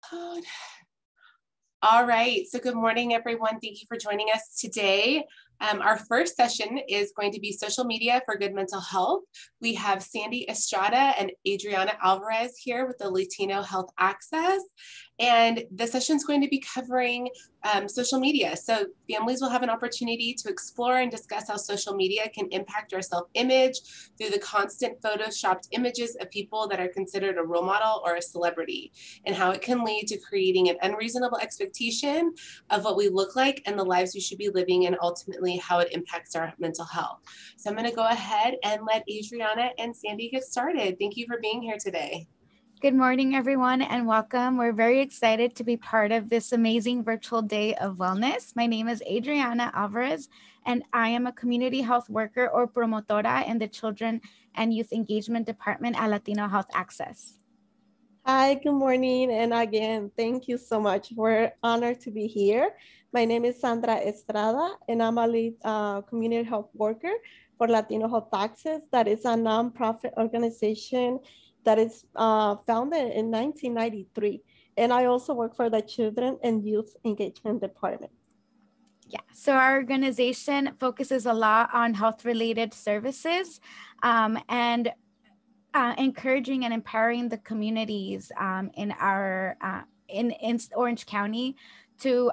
code. All right, so good morning, everyone. Thank you for joining us today. Our first session is going to be social media for good mental health. We have Sandy Estrada and Adriana Alvarez here with the Latino Health Access. And the session is going to be covering social media. So families will have an opportunity to explore and discuss how social media can impact our self-image through the constant photoshopped images of people that are considered a role model or a celebrity, and how it can lead to creating an unreasonable expectation of what we look like and the lives we should be living, and ultimately how it impacts our mental health. So I'm going to go ahead and let Adriana and Sandy get started. Thank you for being here today. Good morning, everyone, and welcome. We're very excited to be part of this amazing virtual day of wellness. My name is Adriana Alvarez, and I am a community health worker or promotora in the Children and Youth Engagement Department at Latino Health Access. Hi, good morning. And again, thank you so much. We're honored to be here. My name is Sandra Estrada, and I'm a lead community health worker for Latino Health Access. That is a nonprofit organization that is founded in 1993. And I also work for the Children and Youth Engagement Department. Yeah, so our organization focuses a lot on health-related services and encouraging and empowering the communities in Orange County to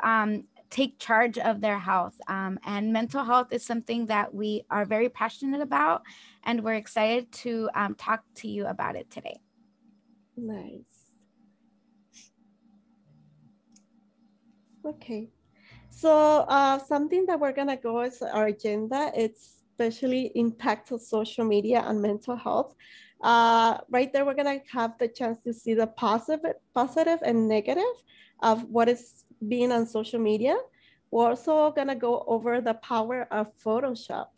take charge of their health. And mental health is something that we are very passionate about, and we're excited to talk to you about it today. Nice. Okay. So something that we're gonna go is our agenda. It's especially impact of social media and mental health. Right there, we're gonna have the chance to see the positive and negative of what is being on social media. We're also gonna go over the power of Photoshop.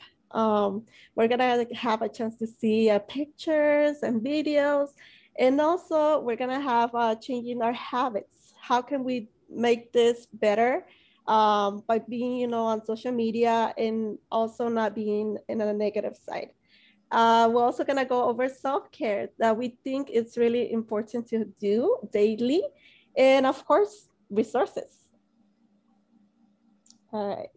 We're gonna have a chance to see pictures and videos, and also we're gonna have changing our habits. How can we make this better by being, on social media and also not being in a negative side? We're also gonna go over self-care that we think is really important to do daily, and of course, resources. All right.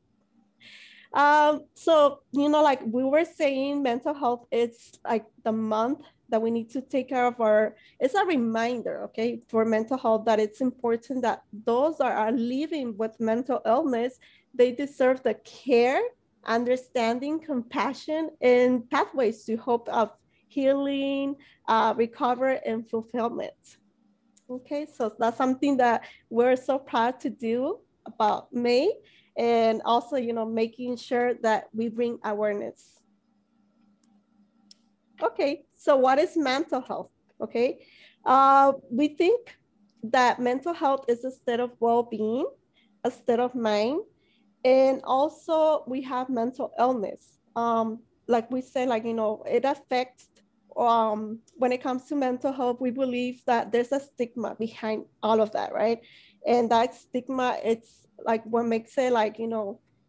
So, like we were saying, mental health is like the month that we need to take care of it's a reminder, okay, for mental health, that it's important that those that are living with mental illness, they deserve the care, understanding, compassion, and pathways to hope of healing, recovery, and fulfillment. Okay, so that's something that we're so proud to do about May, and also, making sure that we bring awareness. Okay, so what is mental health? Okay, we think that mental health is a state of well-being, a state of mind, and also we have mental illness. Like we say, it affects, when it comes to mental health, we believe that there's a stigma behind all of that, right? And that stigma, it's like what makes it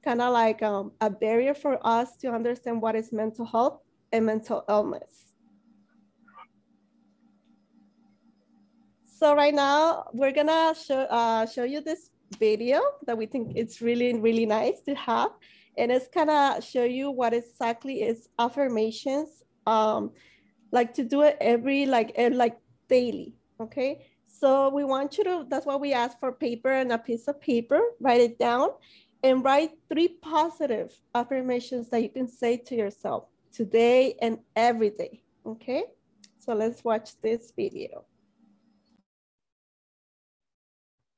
kind of like a barrier for us to understand what is mental health and mental illness. So right now we're gonna show you this video that we think it's really, really nice to have. And it's kind of show you what exactly is affirmations, like to do it every, daily, okay? So we want you to, that's why we ask for paper and a piece of paper, write it down, and write 3 positive affirmations that you can say to yourself today and every day, okay? So let's watch this video.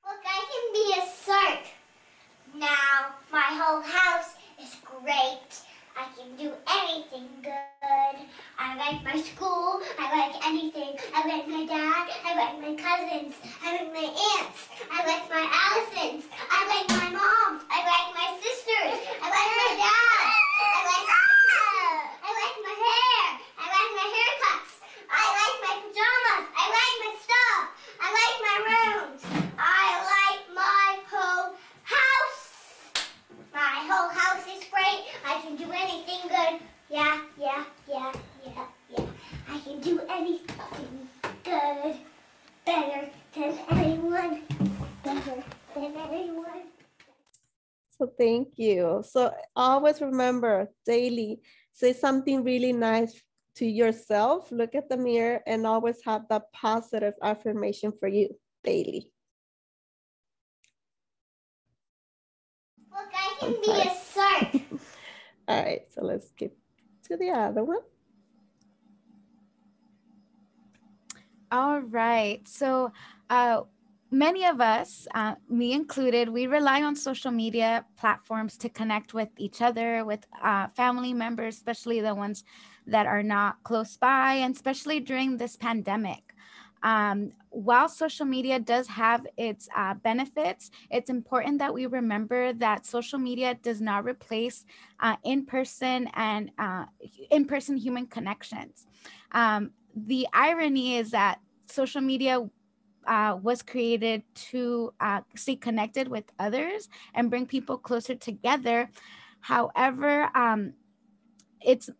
Look, I can be a shark. Now my whole house is great. I can do anything good. I like my school. I like anything. I like my dad. I like my cousins. I like my aunts. I like my Allisons. I like my moms. I like my sisters. I like my dad. I like my hair. I like my hair. I like my haircuts. I like my pajamas. I like my stuff. I like my rooms. I like my whole house. My whole house is great. I can do anything good. Yeah. I can do anything good. Better than anything. So thank you. So always remember daily, say something really nice to yourself, look at the mirror, and always have that positive affirmation for you daily. Look, I can be a shark. All right, so let's skip to the other one. All right. So many of us, me included, we rely on social media platforms to connect with each other, with family members, especially the ones that are not close by, and especially during this pandemic. While social media does have its benefits, it's important that we remember that social media does not replace in-person and in-person human connections. The irony is that social media was created to stay connected with others and bring people closer together. However,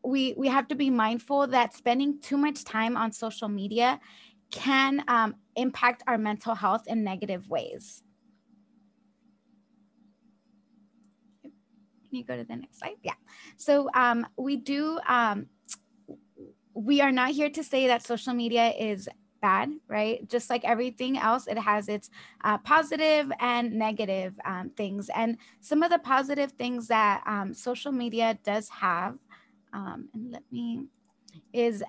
we have to be mindful that spending too much time on social media can impact our mental health in negative ways. Can you go to the next slide? Yeah. So we are not here to say that social media is bad, right? Just like everything else, it has its positive and negative things. And some of the positive things that social media does have, is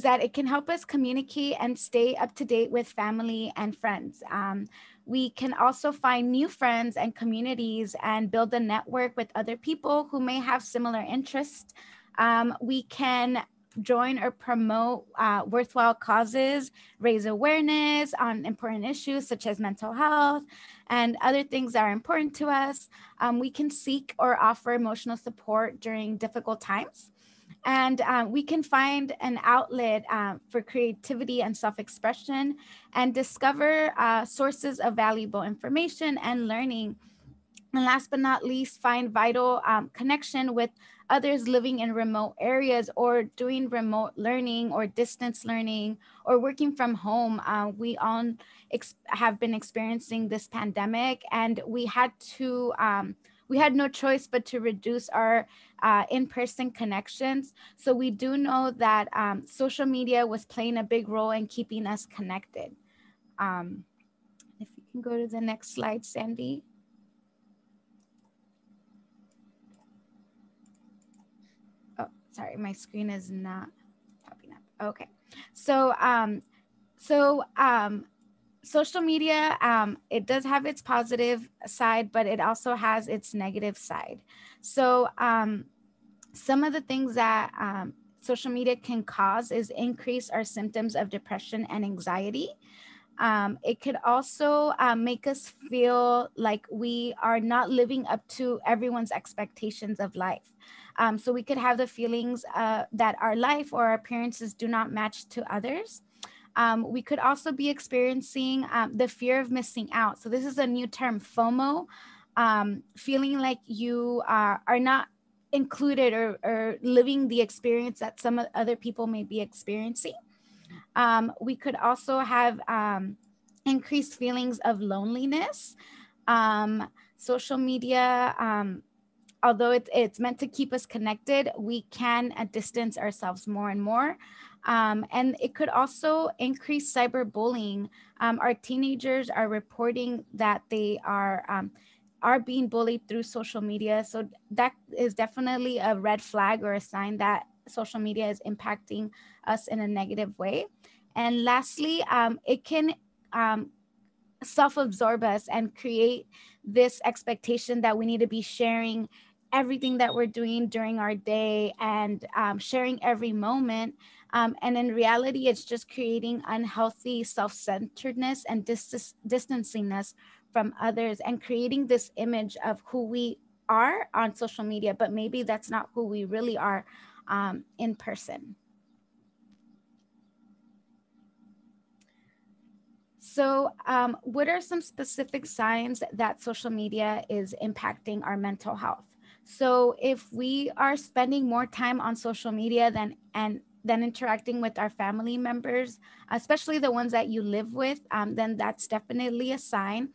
that it can help us communicate and stay up to date with family and friends. We can also find new friends and communities and build a network with other people who may have similar interests. We can join or promote worthwhile causes, raise awareness on important issues such as mental health and other things that are important to us. We can seek or offer emotional support during difficult times. And we can find an outlet for creativity and self-expression and discover sources of valuable information and learning. And last but not least, find vital connection with others living in remote areas or doing remote learning or distance learning or working from home. We all have been experiencing this pandemic, and we had no choice but to reduce our in-person connections. So we do know that social media was playing a big role in keeping us connected. If you can go to the next slide, Sandy. Oh, sorry, my screen is not popping up. Okay, so social media, it does have its positive side, but it also has its negative side. So some of the things that social media can cause is increase our symptoms of depression and anxiety. It could also make us feel like we are not living up to everyone's expectations of life. So we could have the feelings that our life or our appearances do not match to others. We could also be experiencing the fear of missing out. So this is a new term, FOMO, feeling like you are not included or living the experience that some other people may be experiencing. We could also have increased feelings of loneliness. Social media, although it's meant to keep us connected, we can distance ourselves more and more. And it could also increase cyberbullying. Our teenagers are reporting that they are being bullied through social media. So that is definitely a red flag or a sign that social media is impacting us in a negative way. And lastly, it can self-absorb us and create this expectation that we need to be sharing everything that we're doing during our day and sharing every moment. And in reality, it's just creating unhealthy self-centeredness and distancing us from others and creating this image of who we are on social media, but maybe that's not who we really are in person. So what are some specific signs that social media is impacting our mental health? So if we are spending more time on social media then interacting with our family members, especially the ones that you live with, then that's definitely a sign.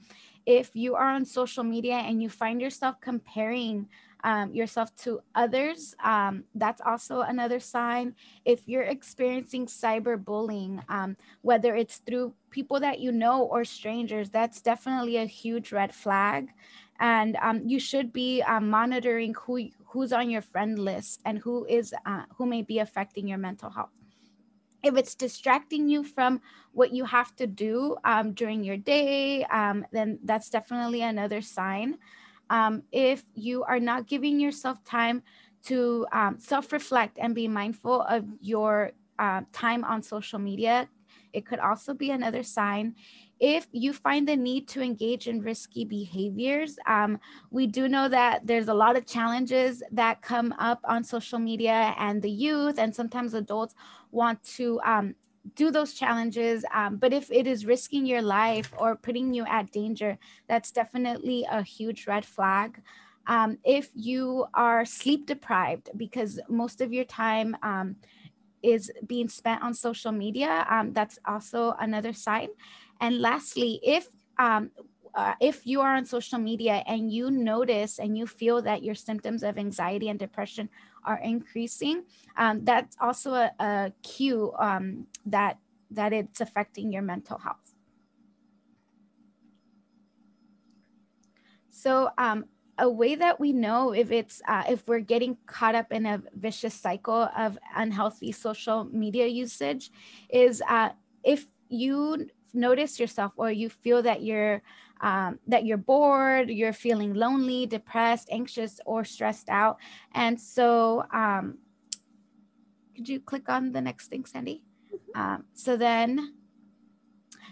If you are on social media and you find yourself comparing yourself to others, that's also another sign. If you're experiencing cyberbullying, whether it's through people that you know or strangers, that's definitely a huge red flag. And you should be monitoring who's on your friend list and who may be affecting your mental health. If it's distracting you from what you have to do during your day, then that's definitely another sign. If you are not giving yourself time to self-reflect and be mindful of your time on social media, it could also be another sign. If you find the need to engage in risky behaviors, we do know that there's a lot of challenges that come up on social media, and the youth and sometimes adults want to do those challenges. But if it is risking your life or putting you at danger, that's definitely a huge red flag. If you are sleep deprived because most of your time is being spent on social media, that's also another sign. And lastly, if you are on social media and you notice and you feel that your symptoms of anxiety and depression are increasing, that's also a cue that it's affecting your mental health. So a way that we know if we're getting caught up in a vicious cycle of unhealthy social media usage is if you notice yourself or you feel that you're bored, you're feeling lonely, depressed, anxious, or stressed out. And so could you click on the next thing, Sandy? So then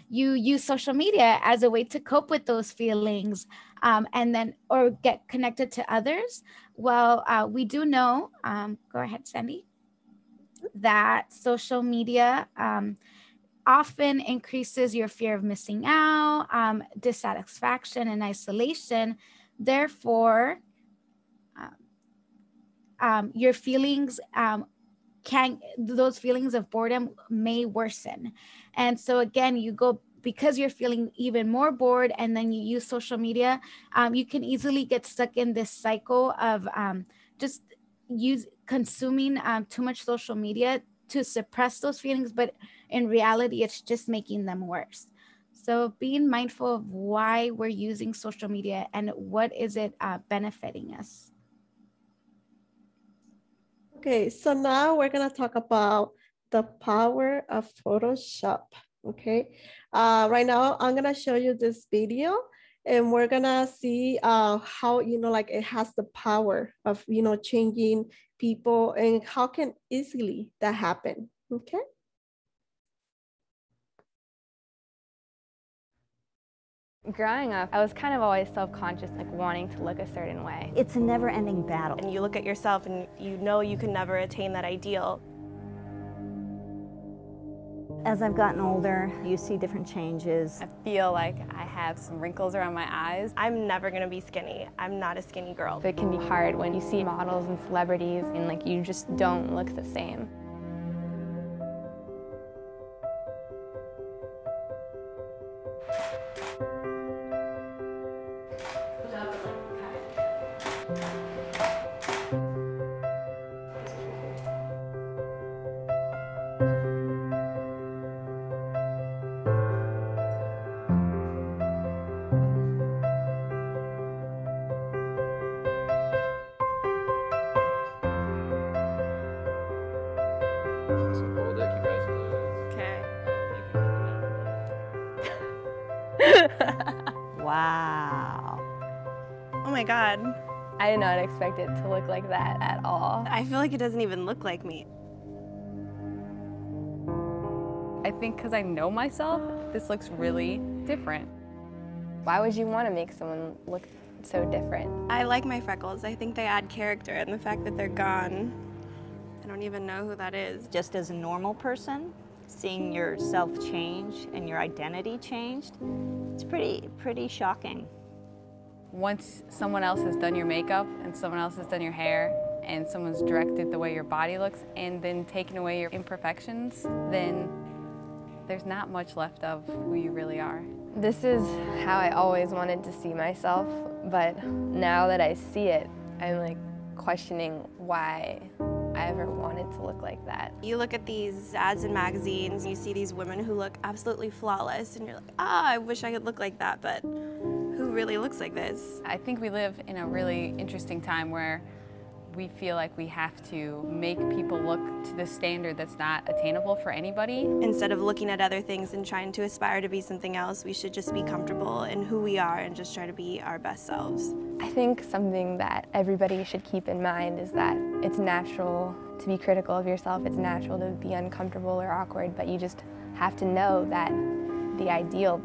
you use social media as a way to cope with those feelings, and then or get connected to others. Well, we do know, go ahead, Sandy, that social media often increases your fear of missing out, dissatisfaction, and isolation. Therefore, your feelings those feelings of boredom may worsen. And so again, because you're feeling even more bored and then you use social media, you can easily get stuck in this cycle of just consuming too much social media to suppress those feelings, but in reality, it's just making them worse. So being mindful of why we're using social media and what is it benefiting us. Okay, so now we're gonna talk about the power of Photoshop, okay? Right now, I'm gonna show you this video and we're gonna see how, like it has the power of, changing people and how can easily that happen, okay? Growing up, I was kind of always self-conscious, like wanting to look a certain way. It's a never-ending battle. And you look at yourself and you know you can never attain that ideal. As I've gotten older, you see different changes. I feel like I have some wrinkles around my eyes. I'm never gonna be skinny. I'm not a skinny girl. It can be hard when you see models and celebrities and like you just don't look the same. Wow. Oh my God. I did not expect it to look like that at all. I feel like it doesn't even look like me. I think because I know myself, this looks really different. Why would you want to make someone look so different? I like my freckles. I think they add character, and the fact that they're gone, I don't even know who that is. Just as a normal person, seeing yourself change and your identity changed, it's pretty shocking. Once someone else has done your makeup and someone else has done your hair and someone's directed the way your body looks and then taken away your imperfections, then there's not much left of who you really are. This is how I always wanted to see myself, but now that I see it, I'm like questioning why I ever wanted to look like that. You look at these ads in magazines, and you see these women who look absolutely flawless, and you're like, I wish I could look like that, but who really looks like this? I think we live in a really interesting time where we feel like we have to make people look to the standard that's not attainable for anybody. Instead of looking at other things and trying to aspire to be something else, we should just be comfortable in who we are and just try to be our best selves. I think something that everybody should keep in mind is that it's natural to be critical of yourself. It's natural to be uncomfortable or awkward, but you just have to know that the ideal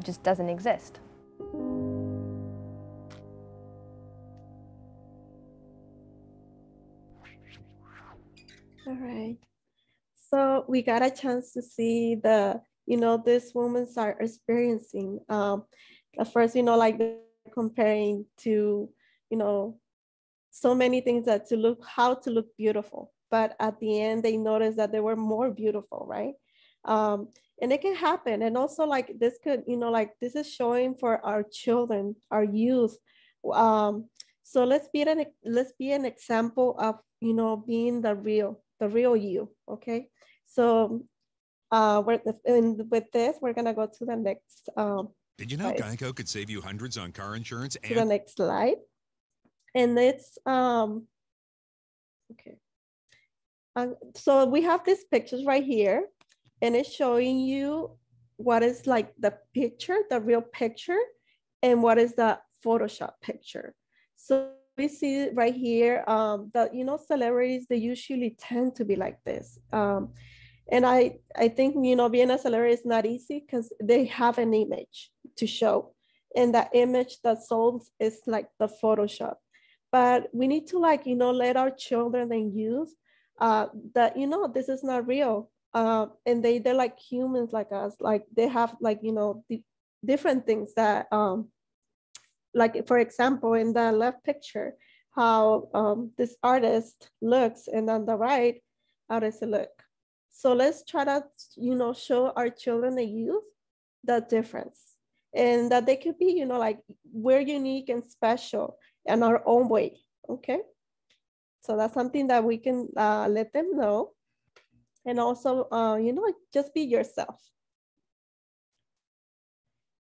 just doesn't exist. All right. So we got a chance to see the, this women are experiencing. At first, like comparing to, so many things that how to look beautiful. But at the end, they noticed that they were more beautiful, right? And it can happen. And also like this could, this is showing for our children, our youth. So let's be an example of, being the real you, okay? So with this, we're gonna go to the next Did you know Geico could save you hundreds on car insurance? To the next slide. And it's, okay. So we have these pictures right here, and it's showing you what is like the picture, the real picture, and what is the Photoshop picture. So we see right here that, celebrities, they usually tend to be like this. And I think, being a celebrity is not easy because they have an image to show. And that image that solves is like the Photoshop. But we need to let our children and youth that, this is not real. And they're like humans like us. Like they have different things that, like for example, in the left picture, how this artist looks, and on the right, how does it look? So let's try to, show our children and youth the difference, and that they could be, we're unique and special in our own way, okay? So that's something that we can let them know. And also, just be yourself.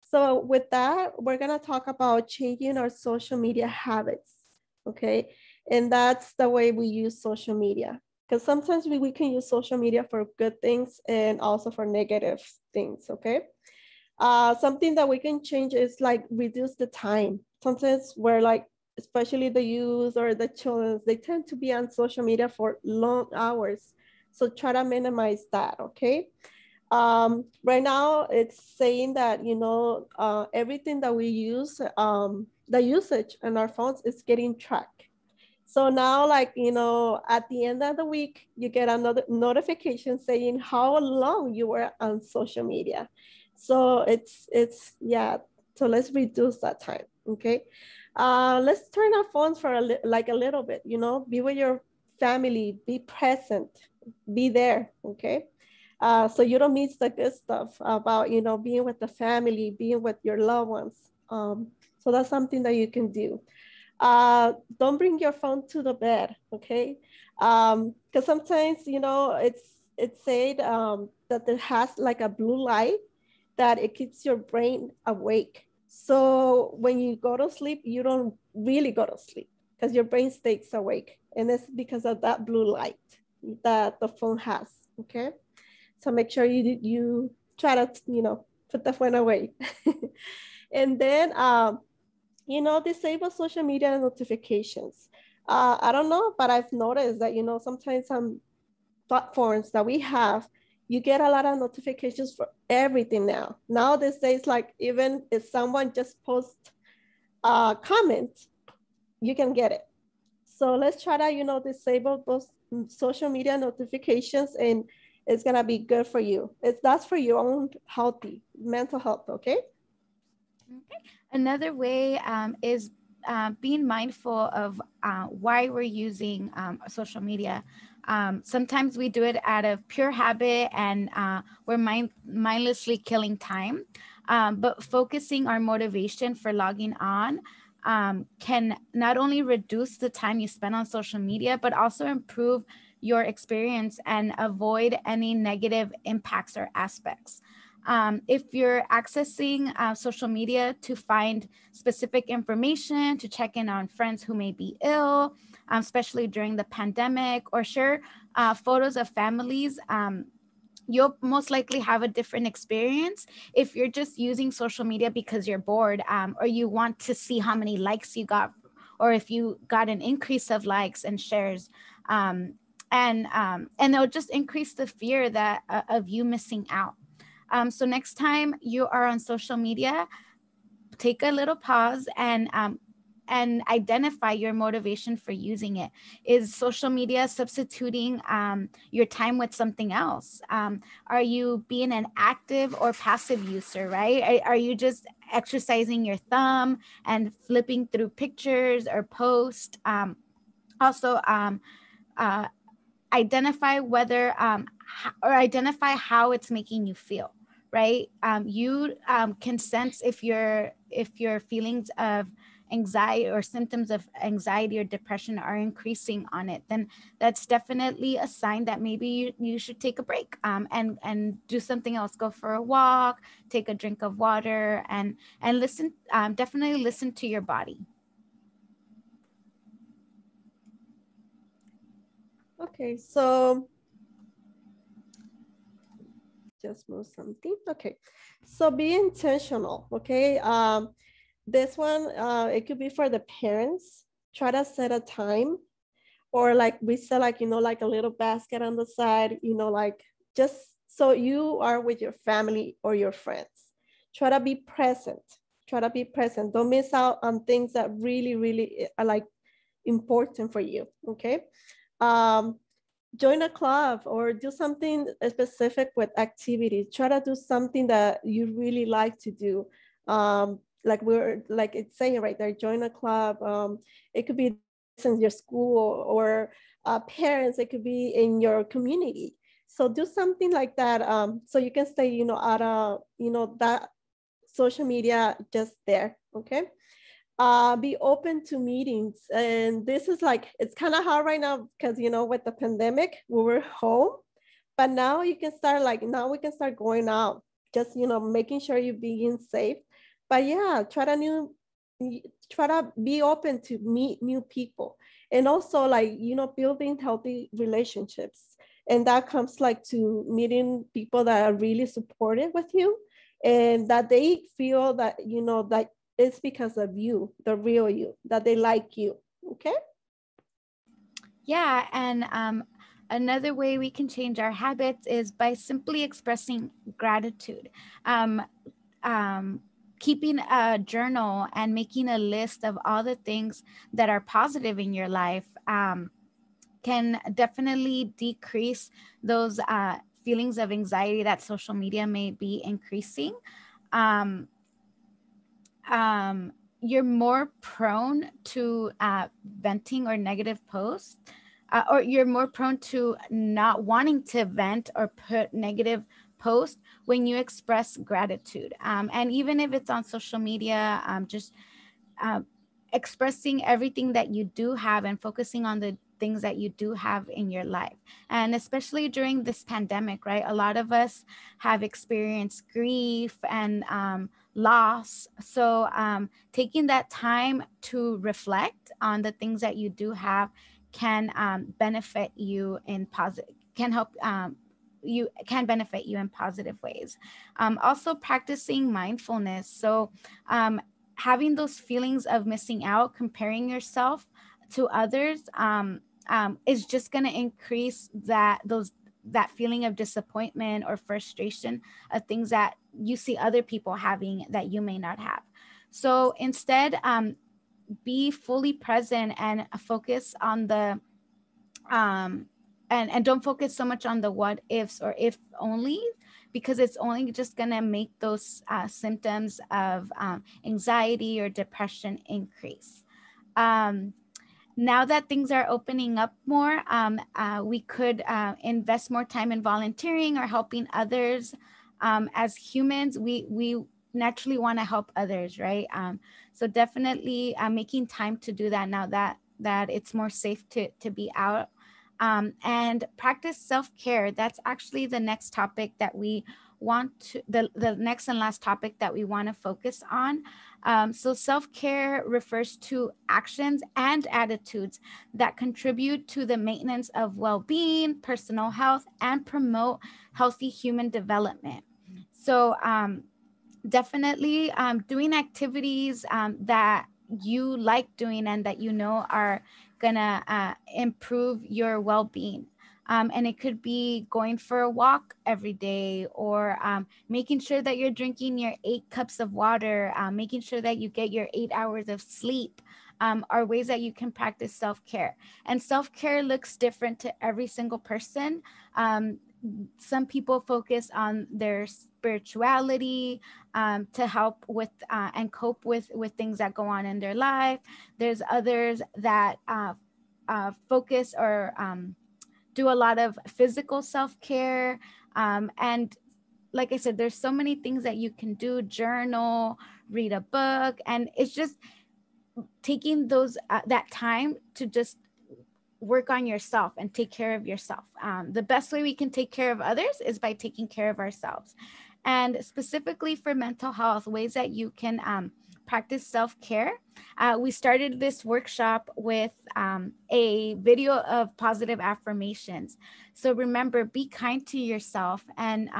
So with that, we're gonna talk about changing our social media habits, okay? And that's the way we use social media. Because sometimes we can use social media for good things and also for negative things, okay? Something that we can change is like reduce the time. Sometimes we're like, especially the youth or the children, they tend to be on social media for long hours. So try to minimize that, okay? Right now it's saying that, everything that we use, the usage on our phones is getting tracked. So now, at the end of the week, you get another notification saying how long you were on social media. So it's yeah. So let's reduce that time. Okay. Let's turn our phones for a little bit. Be with your family. Be present. Be there. Okay. So you don't miss the good stuff about being with the family, being with your loved ones. So that's something that you can do. Don't bring your phone to the bed, okay? Because sometimes, it's said that it has like a blue light that it keeps your brain awake. So when you go to sleep, you don't really go to sleep because your brain stays awake. And it's because of that blue light that the phone has, okay? So make sure you try to, put the phone away. And then, disable social media notifications. I don't know, but I've noticed that, sometimes some platforms that we have, you get a lot of notifications for everything now. Now these days, like even if someone just posts a comment, you can get it. So let's try to, disable those social media notifications, and it's gonna be good for you. That's for your own healthy mental health, okay? Okay. Another way is being mindful of why we're using social media. Sometimes we do it out of pure habit and we're mindlessly killing time. But focusing our motivation for logging on can not only reduce the time you spend on social media, but also improve your experience and avoid any negative impacts or aspects. If you're accessing social media to find specific information, to check in on friends who may be ill, especially during the pandemic, or share photos of families, you'll most likely have a different experience if you're just using social media because you're bored, or you want to see how many likes you got, or if you got an increase of likes and shares. And it'll just increase the fear that of you missing out. So next time you are on social media, take a little pause and identify your motivation for using it. Is social media substituting your time with something else? Are you being an active or passive user, right? Are you just exercising your thumb and flipping through pictures or posts? Also, identify whether identify how it's making you feel, right? You can sense if your feelings of anxiety or symptoms of anxiety or depression are increasing on it, then that's definitely a sign that maybe you should take a break, and do something else. Go for a walk, take a drink of water, and listen. Definitely listen to your body. Okay, so just move something. Okay, so be intentional. Okay, this one, it could be for the parents. Try to set a time, or like we said, like, you know, like a little basket on the side, you know, like just so you are with your family or your friends. Try to be present. Try to be present. Don't miss out on things that really, really are like important for you. Okay. Join a club or do something specific with activities. Try to do something that you really like to do. Like it's saying right there, join a club. It could be in your school or parents, it could be in your community. So do something like that, so you can stay, you know, out of, you know, that social media just there, okay? Be open to meetings. And this is like, it's kind of hard right now because, you know, with the pandemic, we were home, but now you can start now we can start going out, just, you know, making sure you're being safe. But yeah, try to be open to meet new people, and also like, you know, building healthy relationships. And that comes like to meeting people that are really supportive with you, and that they feel that, you know, that it's because of you, the real you, that they like you. Okay. Yeah, and another way we can change our habits is by simply expressing gratitude. Keeping a journal and making a list of all the things that are positive in your life can definitely decrease those feelings of anxiety that social media may be increasing. You're more prone to venting or negative posts, or you're more prone to not wanting to vent or put negative posts when you express gratitude. And even if it's on social media, just expressing everything that you do have and focusing on the things that you do have in your life. And especially during this pandemic, right? A lot of us have experienced grief and loss. So taking that time to reflect on the things that you do have can benefit you in positive, can help you can benefit you in positive ways. Also practicing mindfulness. So having those feelings of missing out, comparing yourself to others, is just going to increase that feeling of disappointment or frustration of things that you see other people having that you may not have. So instead, be fully present and focus on the and don't focus so much on the what ifs or if only, because it's only just going to make those symptoms of anxiety or depression increase. Now that things are opening up more, we could invest more time in volunteering or helping others. As humans, we naturally want to help others, right? So definitely making time to do that now that it's more safe to be out. And practice self-care. That's actually the next topic that we want to, the next and last topic that we want to focus on. So self-care refers to actions and attitudes that contribute to the maintenance of well-being, personal health, and promote healthy human development. So definitely doing activities that you like doing and that you know are gonna improve your well-being. And it could be going for a walk every day, or making sure that you're drinking your 8 cups of water, making sure that you get your 8 hours of sleep, are ways that you can practice self-care. And self-care looks different to every single person. Some people focus on their spirituality to help with and cope with things that go on in their life. There's others that focus or do a lot of physical self-care. And like I said, there's so many things that you can do: journal, read a book, and it's just taking those that time to just work on yourself and take care of yourself. The best way we can take care of others is by taking care of ourselves. And specifically for mental health, ways that you can practice self-care. We started this workshop with a video of positive affirmations. So remember, be kind to yourself and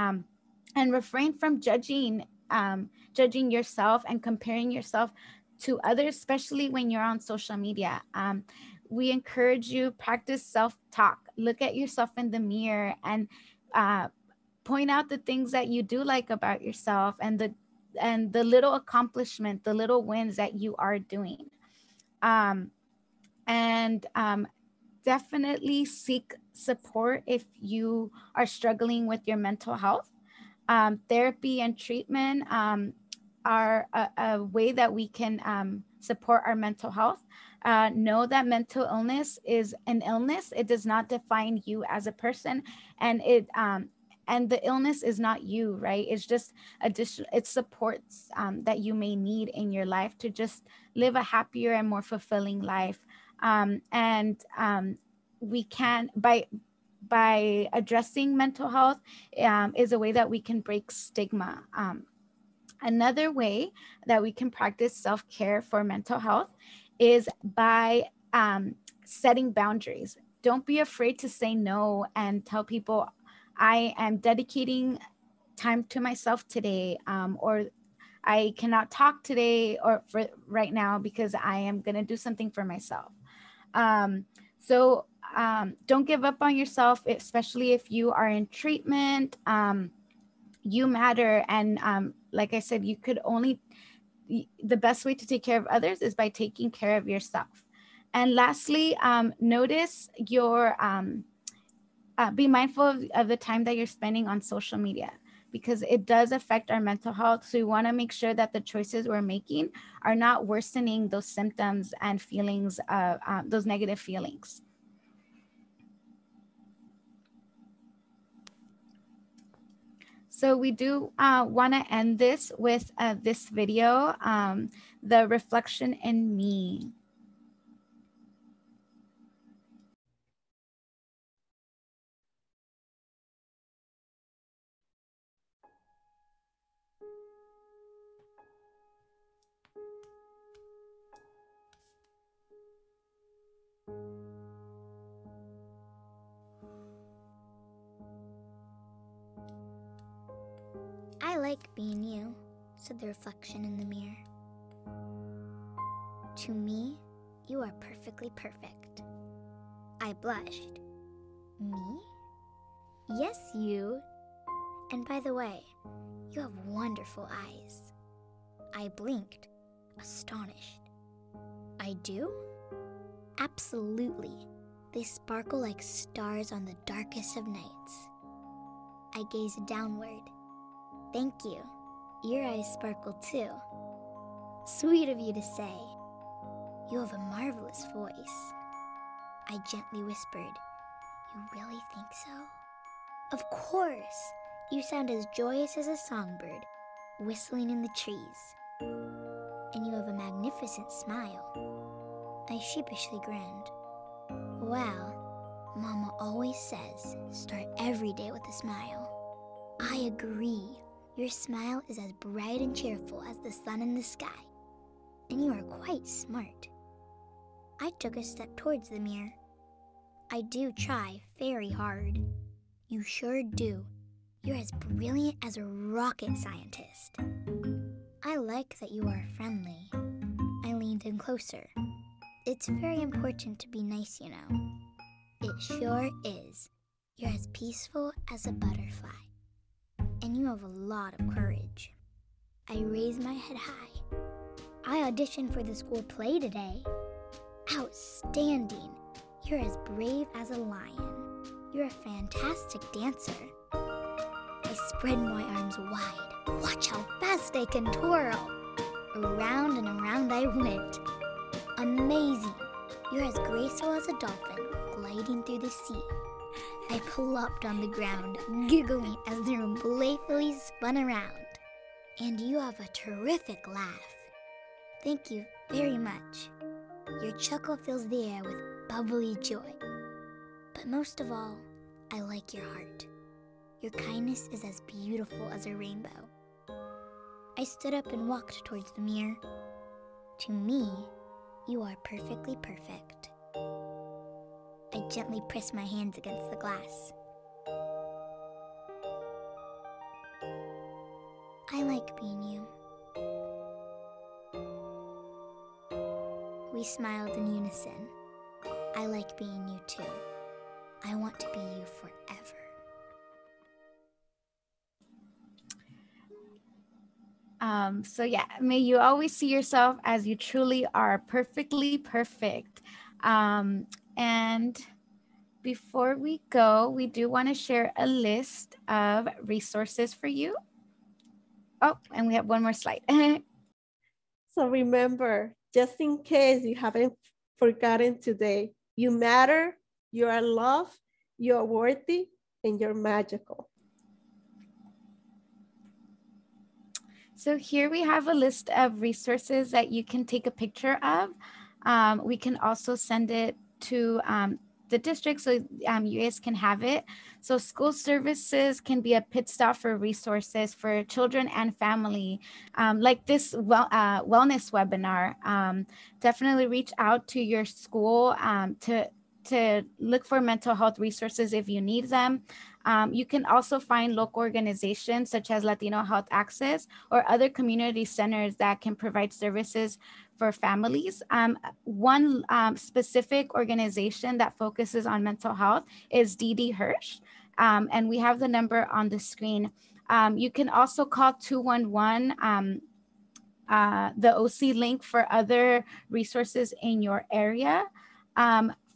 refrain from judging yourself and comparing yourself to others, especially when you're on social media. We encourage you, practice self-talk. Look at yourself in the mirror and point out the things that you do like about yourself, and the little accomplishment, the little wins that you are doing. And definitely seek support if you are struggling with your mental health. Therapy and treatment are a way that we can support our mental health. Know that mental illness is an illness. It does not define you as a person, and the illness is not you, right? It's just additional, it supports that you may need in your life to just live a happier and more fulfilling life. We can, by addressing mental health, is a way that we can break stigma. Another way that we can practice self-care for mental health is by setting boundaries. Don't be afraid to say no and tell people, I am dedicating time to myself today, or I cannot talk today or for right now because I am going to do something for myself. So don't give up on yourself, especially if you are in treatment. You matter. And like I said, the best way to take care of others is by taking care of yourself. And lastly, notice your, be mindful of the time that you're spending on social media, because it does affect our mental health. So we want to make sure that the choices we're making are not worsening those symptoms and feelings, those negative feelings. So we do want to end this with this video, The Reflection in Me. I like being you, said the reflection in the mirror. To me, you are perfectly perfect. I blushed. Me? Yes, you. And by the way, you have wonderful eyes. I blinked, astonished. I do? Absolutely. They sparkle like stars on the darkest of nights. I gazed downward. Thank you. Your eyes sparkle too. Sweet of you to say. You have a marvelous voice. I gently whispered, You really think so? Of course! You sound as joyous as a songbird, whistling in the trees. And you have a magnificent smile. I sheepishly grinned. Well, Mama always says, start every day with a smile. I agree. Your smile is as bright and cheerful as the sun in the sky. And you are quite smart. I took a step towards the mirror. I do try very hard. You sure do. You're as brilliant as a rocket scientist. I like that you are friendly. I leaned in closer. It's very important to be nice, you know. It sure is. You're as peaceful as a butterfly. And you have a lot of courage. I raised my head high. I auditioned for the school play today. Outstanding. You're as brave as a lion. You're a fantastic dancer. I spread my arms wide. Watch how fast I can twirl. Around and around I went. Amazing. You're as graceful as a dolphin gliding through the sea. I plopped on the ground, giggling as the room playfully spun around. And you have a terrific laugh. Thank you very much. Your chuckle fills the air with bubbly joy. But most of all, I like your heart. Your kindness is as beautiful as a rainbow. I stood up and walked towards the mirror. To me, you are perfectly perfect. I gently pressed my hands against the glass. I like being you. We smiled in unison. I like being you too. I want to be you forever. So yeah, may you always see yourself as you truly are, perfectly perfect. And before we go, we do want to share a list of resources for you. Oh, and we have one more slide. So remember, just in case you haven't forgotten today, you matter, you are loved, you are worthy, and you're magical. So here we have a list of resources that you can take a picture of. We can also send it to the district so you guys can have it. So school services can be a pit stop for resources for children and family. Like this wellness webinar, definitely reach out to your school to look for mental health resources if you need them. You can also find local organizations such as Latino Health Access or other community centers that can provide services for families. One specific organization that focuses on mental health is DD Hirsch, and we have the number on the screen. You can also call 211, the OC link for other resources in your area.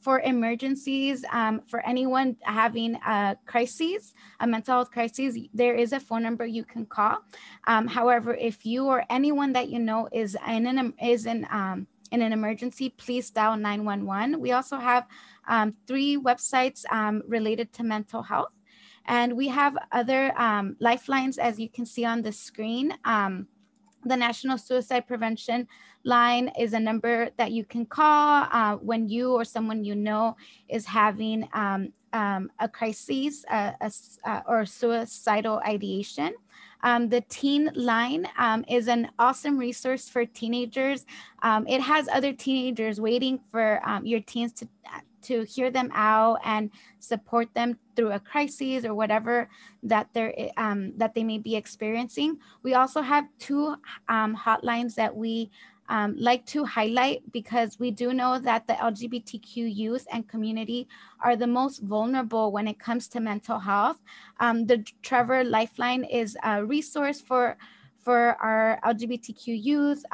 For emergencies, for anyone having a crisis, a mental health crisis, there is a phone number you can call. However, if you or anyone that you know is in an emergency, please dial 911. We also have 3 websites related to mental health, and we have other lifelines, as you can see on the screen. The National Suicide Prevention Line is a number that you can call when you or someone you know is having a crisis or suicidal ideation. The Teen Line is an awesome resource for teenagers. It has other teenagers waiting for your teens to hear them out and support them through a crisis or whatever that they may be experiencing. We also have 2 hotlines that we like to highlight because we do know that the LGBTQ youth and community are the most vulnerable when it comes to mental health. The Trevor Lifeline is a resource for our LGBTQ youth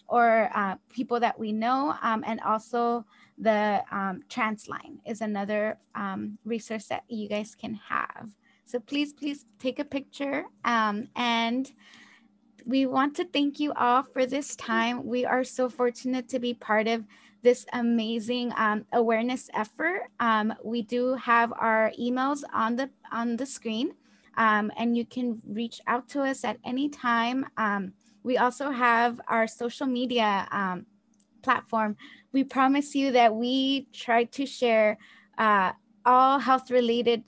or people that we know, and also the Trans Line is another resource that you guys can have. So please take a picture, and we want to thank you all for this time. We are so fortunate to be part of this amazing awareness effort. We do have our emails on the screen, and you can reach out to us at any time. We also have our social media platform. We promise you that we try to share all health-related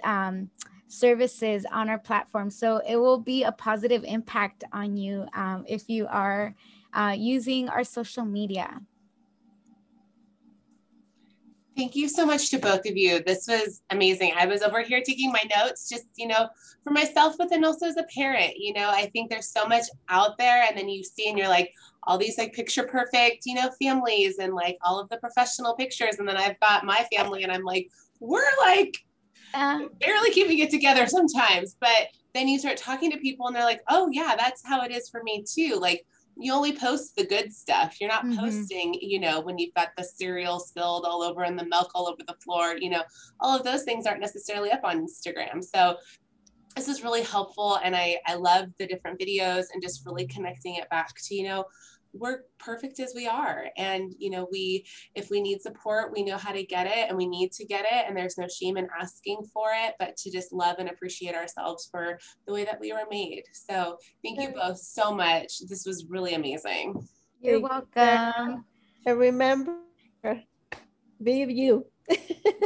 services on our platform. So it will be a positive impact on you if you are using our social media. Thank you so much to both of you. This was amazing. I was over here taking my notes just, for myself, but then also as a parent, I think there's so much out there, and then you see and you're like, all these like picture perfect, families and like all of the professional pictures. And then I've got my family and I'm like, we're like barely keeping it together sometimes. But then you start talking to people and they're like, oh yeah, that's how it is for me too. Like, you only post the good stuff. You're not posting, when you've got the cereal spilled all over and the milk all over the floor, all of those things aren't necessarily up on Instagram. So this is really helpful. And I love the different videos and just really connecting it back to, we're perfect as we are. And, if we need support, we know how to get it and we need to get it. And there's no shame in asking for it, but to just love and appreciate ourselves for the way that we were made. So thank you both so much. This was really amazing. You're welcome. And remember, be you.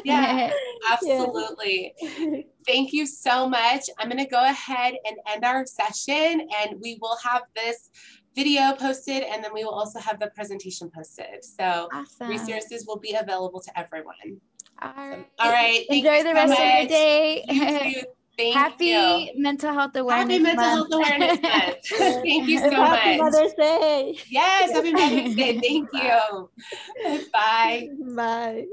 Yeah, absolutely. Yeah. Thank you so much. I'm going to go ahead and end our session, and we will have this video posted, and then we will also have the presentation posted. So awesome. Resources will be available to everyone. All right. Enjoy the rest of your day. You too. Thank Happy you. Mental Health Awareness Happy Mental Health Awareness Month. Thank you so much. Happy Mother's Day. Yes, happy Mother's Day. Thank you. Bye. Bye.